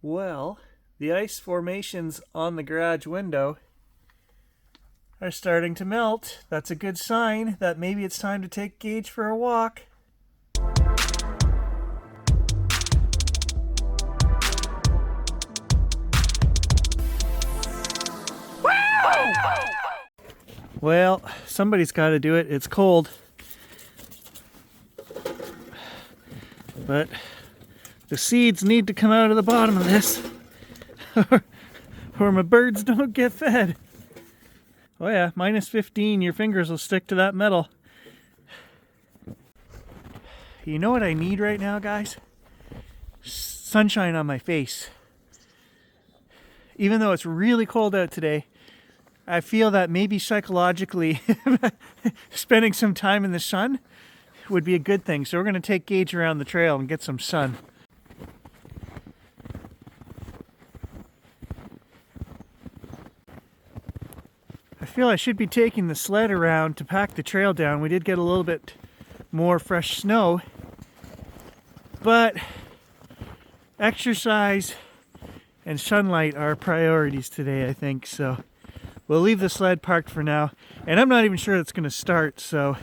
Well, the ice formations on the garage window are starting to melt. That's a good sign that maybe it's time to take Gage for a walk. Well, somebody's got to do it. It's cold. But the seeds need to come out of the bottom of this or my birds don't get fed. Oh yeah, minus 15, your fingers will stick to that metal. You know what I need right now, guys? Sunshine on my face. Even though it's really cold out today, I feel that maybe psychologically spending some time in the sun would be a good thing. So we're going to take Gage around the trail and get some sun. I feel I should be taking the sled around to pack the trail down. We did get a little bit more fresh snow, but exercise and sunlight are priorities today, I think. So we'll leave the sled parked for now. And I'm not even sure it's going to start, so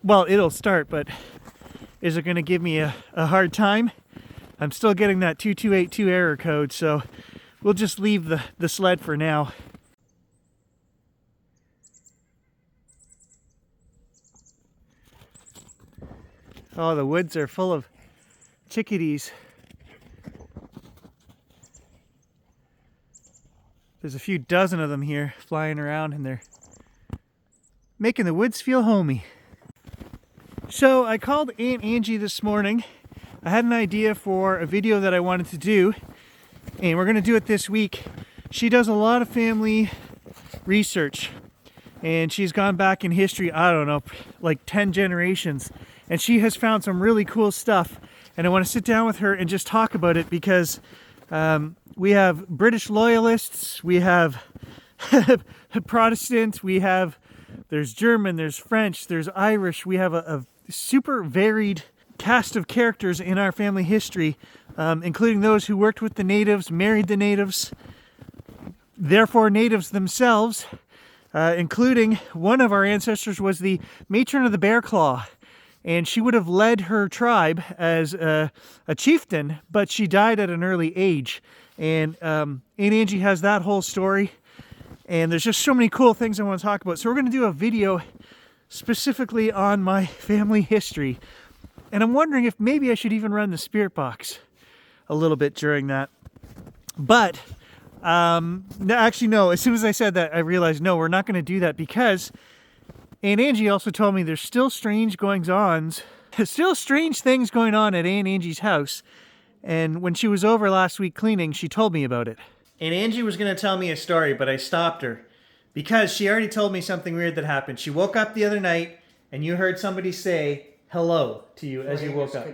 well, it'll start, but is it going to give me a hard time? I'm still getting that 2282 error code, so we'll just leave the sled for now. Oh, the woods are full of chickadees. There's a few dozen of them here flying around, and they're making the woods feel homey. So I called Aunt Angie this morning. I had an idea for a video that I wanted to do, and we're going to do it this week. She does a lot of family research, and she's gone back in history, I don't know, like 10 generations, and she has found some really cool stuff, and I want to sit down with her and just talk about it because we have British loyalists, we have Protestant, there's German, there's French, there's Irish. We have a super varied cast of characters in our family history, including those who worked with the natives, married the natives, therefore natives themselves, including one of our ancestors was the matron of the Bear Claw. And she would have led her tribe as a chieftain, but she died at an early age. And Aunt Angie has that whole story. And there's just so many cool things I want to talk about. So we're going to do a video specifically on my family history. And I'm wondering if maybe I should even run the spirit box a little bit during that. But, actually no, as soon as I said that, I realized, no, we're not going to do that because Aunt Angie also told me there's still strange things going on at Aunt Angie's house. And when she was over last week cleaning, she told me about it. And Angie was going to tell me a story, but I stopped her because she already told me something weird that happened. She woke up the other night and you heard somebody say hello to you as you woke up.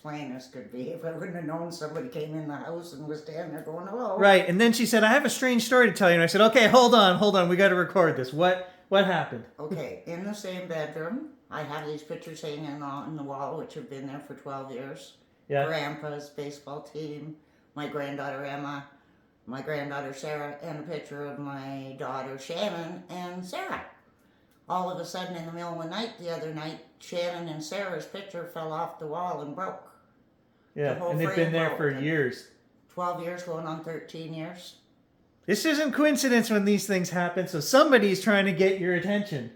Plain as could be. If I wouldn't have known somebody came in the house and was standing there going hello. Right, and then she said, I have a strange story to tell you. And I said, okay, hold on, we got to record this. What happened? Okay, in the same bedroom, I have these pictures hanging on the wall, which have been there for 12 years. Yeah. Grandpa's baseball team, my granddaughter Emma, my granddaughter Sarah, and a picture of my daughter Shannon and Sarah. All of a sudden, in the middle of the night, the other night, Shannon and Sarah's picture fell off the wall and broke. Yeah, and they've been there for years. 12 years, going on 13 years. This isn't coincidence when these things happen, so somebody's trying to get your attention.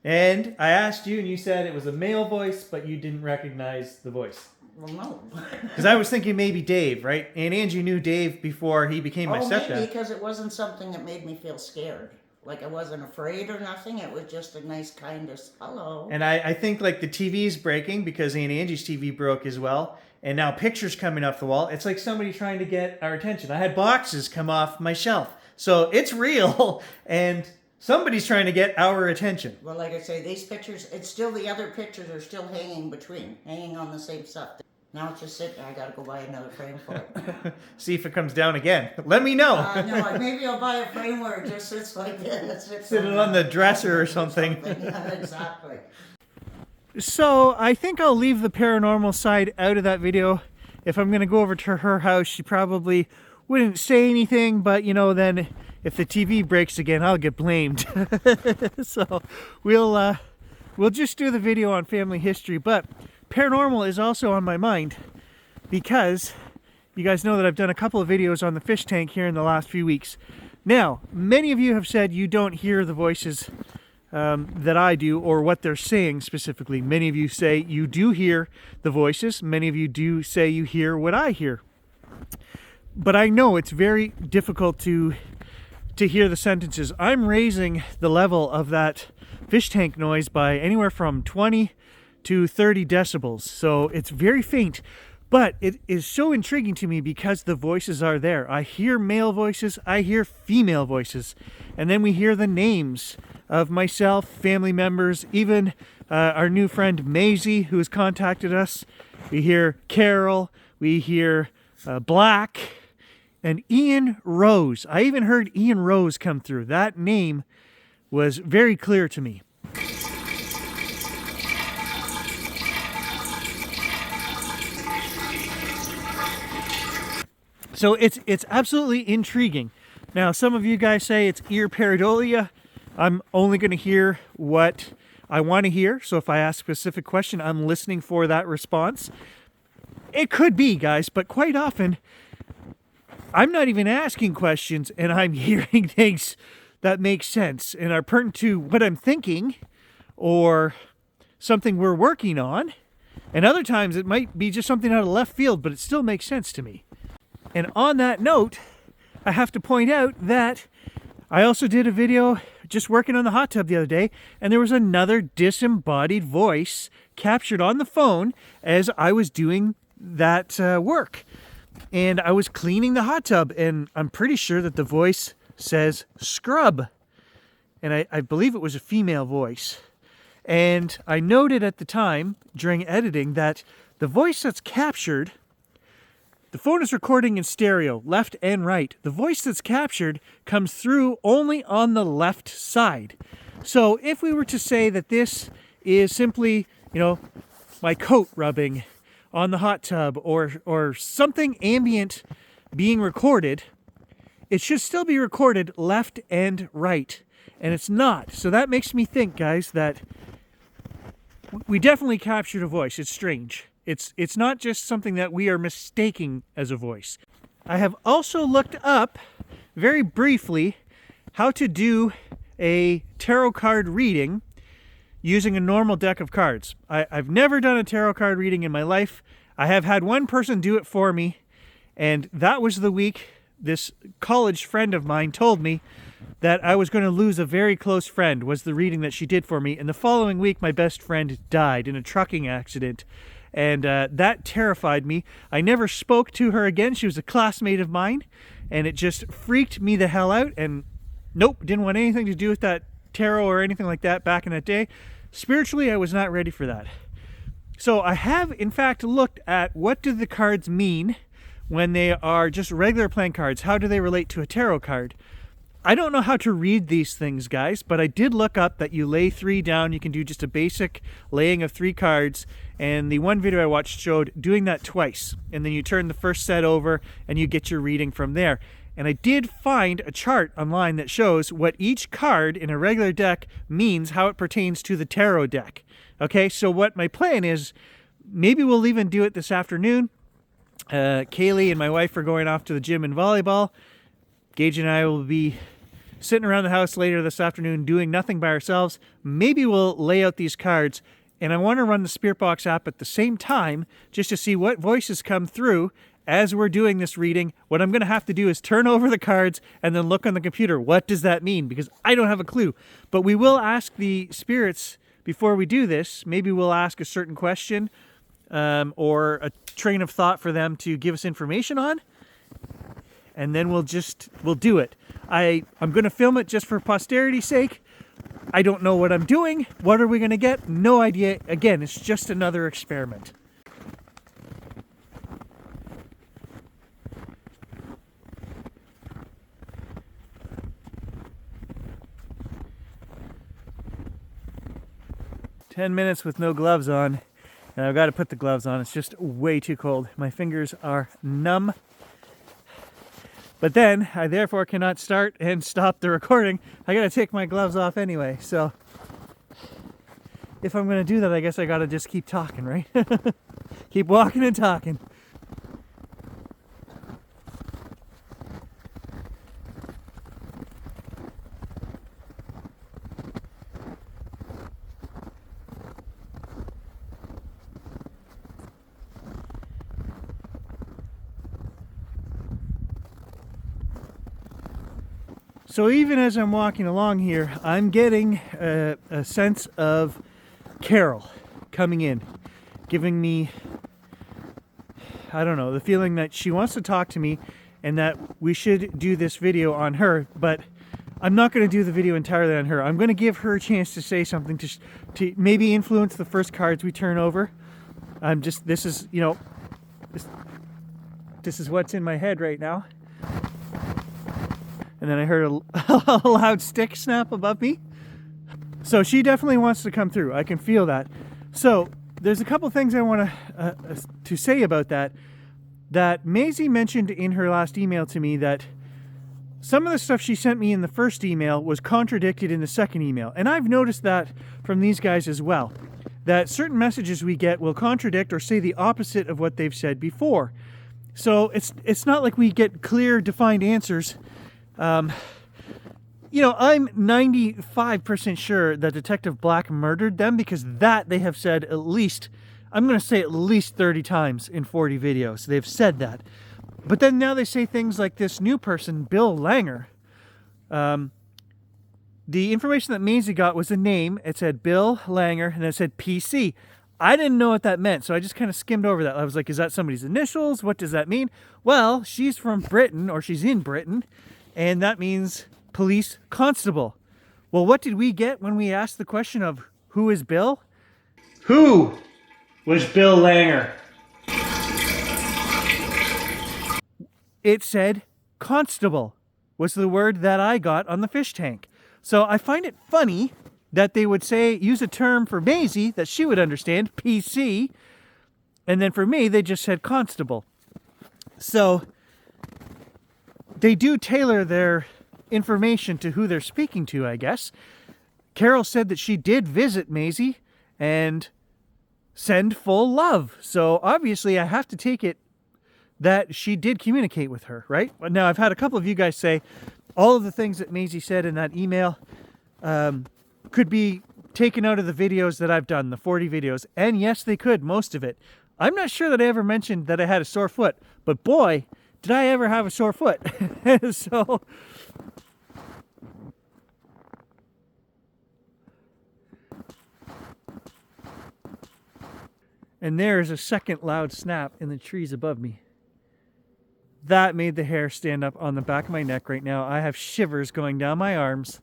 And I asked you, and you said it was a male voice, but you didn't recognize the voice. Well, no. Because I was thinking maybe Dave, right? And Angie knew Dave before he became my stepdad. Maybe because it wasn't something that made me feel scared. Like I wasn't afraid or nothing. It was just a nice kind of hello. And I think like the TV's breaking because Aunt Angie's TV broke as well. And now pictures coming off the wall. It's like somebody trying to get our attention. I had boxes come off my shelf. So it's real. And somebody's trying to get our attention. Well, like I say, these pictures, it's still the other pictures are still hanging on the same stuff. Now it's just sitting there. I got to go buy another frame for it. See if it comes down again. Let me know. No, maybe I'll buy a frame where it just sits like this. Sit it on the dresser or something. Yeah, exactly. So I think I'll leave the paranormal side out of that video if I'm going to go over to her house, she probably wouldn't say anything, but you know, then if the TV breaks again, I'll get blamed. So we'll just do the video on family history, but paranormal is also on my mind because you guys know that I've done a couple of videos on the fish tank here in the last few weeks. Now, many of you have said you don't hear the voices that I do, or what they're saying specifically. Many of you say you do hear the voices. Many of you do say you hear what I hear. But I know it's very difficult to hear the sentences. I'm raising the level of that fish tank noise by anywhere from 20 to 30 decibels. So it's very faint, but it is so intriguing to me because the voices are there. I hear male voices, I hear female voices, and then we hear the names of myself, family members, even our new friend Maisie, who has contacted us. We hear Carol, we hear Black, and Ian Rose. I even heard Ian Rose come through. That name was very clear to me. So it's absolutely intriguing. Now, some of you guys say it's ear pareidolia. I'm only going to hear what I want to hear. So if I ask a specific question, I'm listening for that response. It could be, guys, but quite often I'm not even asking questions and I'm hearing things that make sense and are pertinent to what I'm thinking or something we're working on. And other times it might be just something out of left field, but it still makes sense to me. And on that note, I have to point out that I also did a video just working on the hot tub the other day, and there was another disembodied voice captured on the phone as I was doing that work. And I was cleaning the hot tub, and I'm pretty sure that the voice says scrub. And I believe it was a female voice. And I noted at the time, during editing, that the voice that's captured, the phone is recording in stereo, left and right. The voice that's captured comes through only on the left side. So if we were to say that this is simply, you know, my coat rubbing on the hot tub or something ambient being recorded, it should still be recorded left and right. And it's not. So that makes me think, guys, that we definitely captured a voice. It's strange. It's not just something that we are mistaking as a voice. I have also looked up, very briefly, how to do a tarot card reading using a normal deck of cards. I've never done a tarot card reading in my life. I have had one person do it for me, and that was the week this college friend of mine told me that I was going to lose a very close friend, was the reading that she did for me. And the following week, my best friend died in a trucking accident. And that terrified me. I never spoke to her again. She was a classmate of mine, and it just freaked me the hell out. And nope, didn't want anything to do with that tarot or anything like that back in that day. Spiritually, I was not ready for that. So I have, in fact, looked at what do the cards mean when they are just regular playing cards. How do they relate to a tarot card? I don't know how to read these things, guys, but I did look up that you lay 3 down. You can do just a basic laying of 3 cards. And the one video I watched showed doing that twice. And then you turn the first set over and you get your reading from there. And I did find a chart online that shows what each card in a regular deck means, how it pertains to the tarot deck. Okay, so what my plan is, maybe we'll even do it this afternoon. Kaylee and my wife are going off to the gym and volleyball. Gage and I will be sitting around the house later this afternoon doing nothing by ourselves. Maybe we'll lay out these cards, and I want to run the Spirit Box app at the same time just to see what voices come through as we're doing this reading. What I'm going to have to do is turn over the cards and then look on the computer. What does that mean? Because I don't have a clue. But we will ask the spirits before we do this. Maybe we'll ask a certain question or a train of thought for them to give us information on. And then we'll do it. I'm going to film it just for posterity's sake. I don't know what I'm doing. What are we going to get? No idea. Again, it's just another experiment. "10 minutes with no gloves on, And I've got to put the gloves on. It's just way too cold. My fingers are numb. But then I therefore cannot start and stop the recording. I got to take my gloves off anyway. So if I'm going to do that, I guess I got to just keep talking, right? Keep walking and talking. So even as I'm walking along here, I'm getting a sense of Carol coming in, giving me, I don't know, the feeling that she wants to talk to me and that we should do this video on her, but I'm not going to do the video entirely on her. I'm going to give her a chance to say something to maybe influence the first cards we turn over. This is, you know, this is what's in my head right now. And then I heard a loud stick snap above me. So she definitely wants to come through. I can feel that. So there's a couple things I want to say about that. That Maisie mentioned in her last email to me that some of the stuff she sent me in the first email was contradicted in the second email. And I've noticed that from these guys as well. That certain messages we get will contradict or say the opposite of what they've said before. So it's not like we get clear, defined answers. You know, I'm 95% sure that Detective Black murdered them because that they have said at least, I'm going to say at least 30 times in 40 videos. They've said that. But then now they say things like this new person, Bill Langer. The information that Maisie got was a name. It said Bill Langer and it said PC. I didn't know what that meant, so I just kind of skimmed over that. I was like, is that somebody's initials? What does that mean? Well, she's from Britain, or she's in Britain. And that means police constable. Well, what did we get when we asked the question of who is Bill? Who was Bill Langer? It said constable was the word that I got on the fish tank. So I find it funny that they would use a term for Maisie that she would understand, PC, and then for me, they just said constable. So they do tailor their information to who they're speaking to, I guess. Carol said that she did visit Maisie and send full love. So obviously I have to take it that she did communicate with her, right? Now I've had a couple of you guys say all of the things that Maisie said in that email could be taken out of the videos that I've done, the 40 videos. And yes, they could, most of it. I'm not sure that I ever mentioned that I had a sore foot, but boy, did I ever have a sore foot. So and there is a second loud snap in the trees above me. That made the hair stand up on the back of my neck right now. I have shivers going down my arms.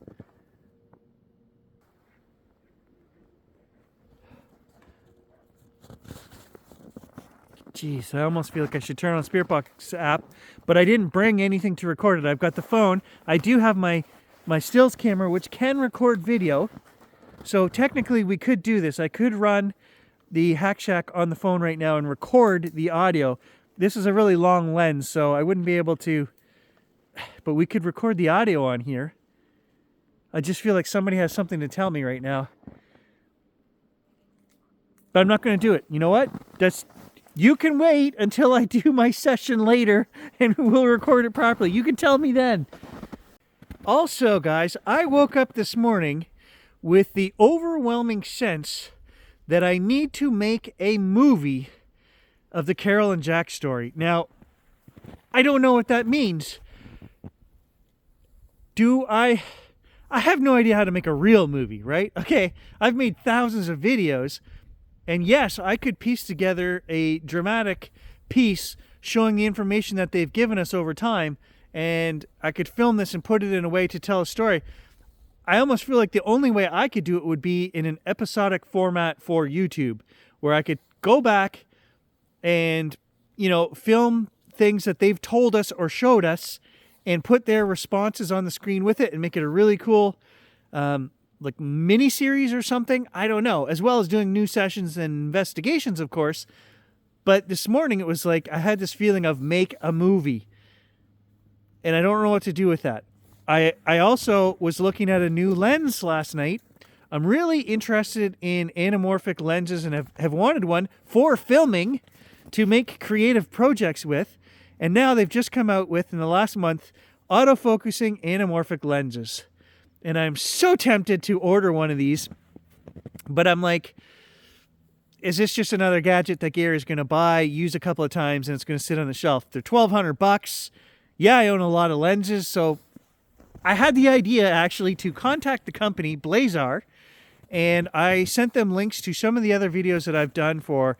Jeez, I almost feel like I should turn on Spirit Box app, but I didn't bring anything to record it. I've got the phone. I do have my stills camera, which can record video. So technically we could do this. I could run the Hack Shack on the phone right now and record the audio. This is a really long lens, so I wouldn't be able to, but we could record the audio on here. I just feel like somebody has something to tell me right now. But I'm not going to do it. You know what? You can wait until I do my session later and we'll record it properly. You can tell me then. Also, guys, I woke up this morning with the overwhelming sense that I need to make a movie of the Carol and Jack story. Now, I don't know what that means. I have no idea how to make a real movie, right? Okay, I've made thousands of videos, and yes, I could piece together a dramatic piece showing the information that they've given us over time, and I could film this and put it in a way to tell a story. I almost feel like the only way I could do it would be in an episodic format for YouTube, where I could go back and, film things that they've told us or showed us and put their responses on the screen with it and make it a really cool like mini series or something. I don't know. As well as doing new sessions and investigations, of course. But this morning it was like I had this feeling of make a movie, and I don't know what to do with that. I also was looking at a new lens last night. I'm really interested in anamorphic lenses and have wanted one for filming to make creative projects with. And now they've just come out with, in the last month, autofocusing anamorphic lenses. And I'm so tempted to order one of these. But I'm like, is this just another gadget that Gary's going to buy, use a couple of times, and it's going to sit on the shelf? They're $1,200. Yeah, I own a lot of lenses, so I had the idea actually to contact the company, Blazar, and I sent them links to some of the other videos that I've done for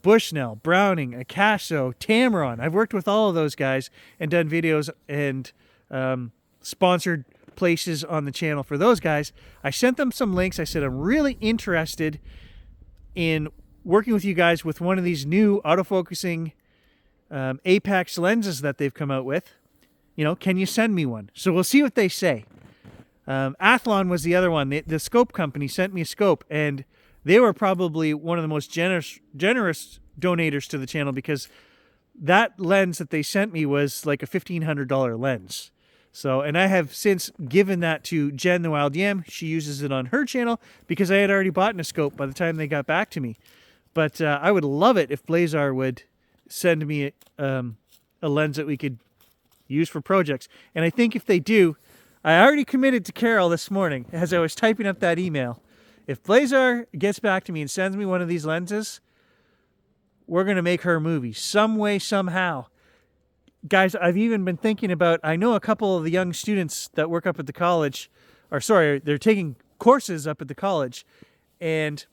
Bushnell, Browning, Akaso, Tamron. I've worked with all of those guys and done videos and sponsored places on the channel for those guys. I sent them some links. I said, I'm really interested in working with you guys with one of these new autofocusing Apex lenses that they've come out with. You know, can you send me one? So we'll see what they say. Athlon was the other one. The scope company sent me a scope, and they were probably one of the most generous donators to the channel, because that lens that they sent me was like a $1,500 lens. So, and I have since given that to Jen the Wild Yam. She uses it on her channel because I had already bought a scope by the time they got back to me. But I would love it if Blazar would send me a lens that we could use for projects. And I think if they do, I already committed to Carol this morning as I was typing up that email. If Blazar gets back to me and sends me one of these lenses, we're going to make her a movie some way, somehow. Guys, I've even been thinking about, I know a couple of the young students that work up at the college, or sorry, they're taking courses up at the college, and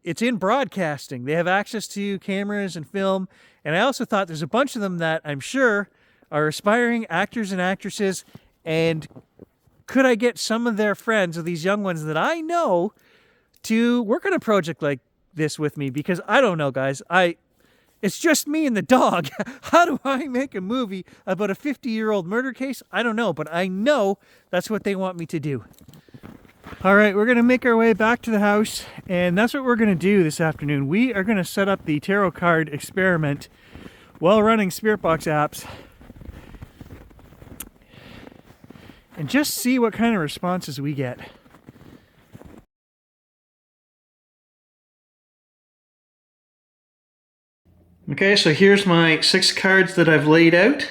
it's in broadcasting. They have access to cameras and film, and I also thought there's a bunch of them that I'm sure are aspiring actors and actresses, and could I get some of their friends, or these young ones that I know, to work on a project like this with me? Because I don't know, guys. It's just me and the dog. How do I make a movie about a 50-year-old murder case? I don't know, but I know that's what they want me to do. All right, we're going to make our way back to the house, and that's what we're going to do this afternoon. We are going to set up the tarot card experiment while running Spirit Box apps and just see what kind of responses we get. Okay, so here's my 6 cards that I've laid out.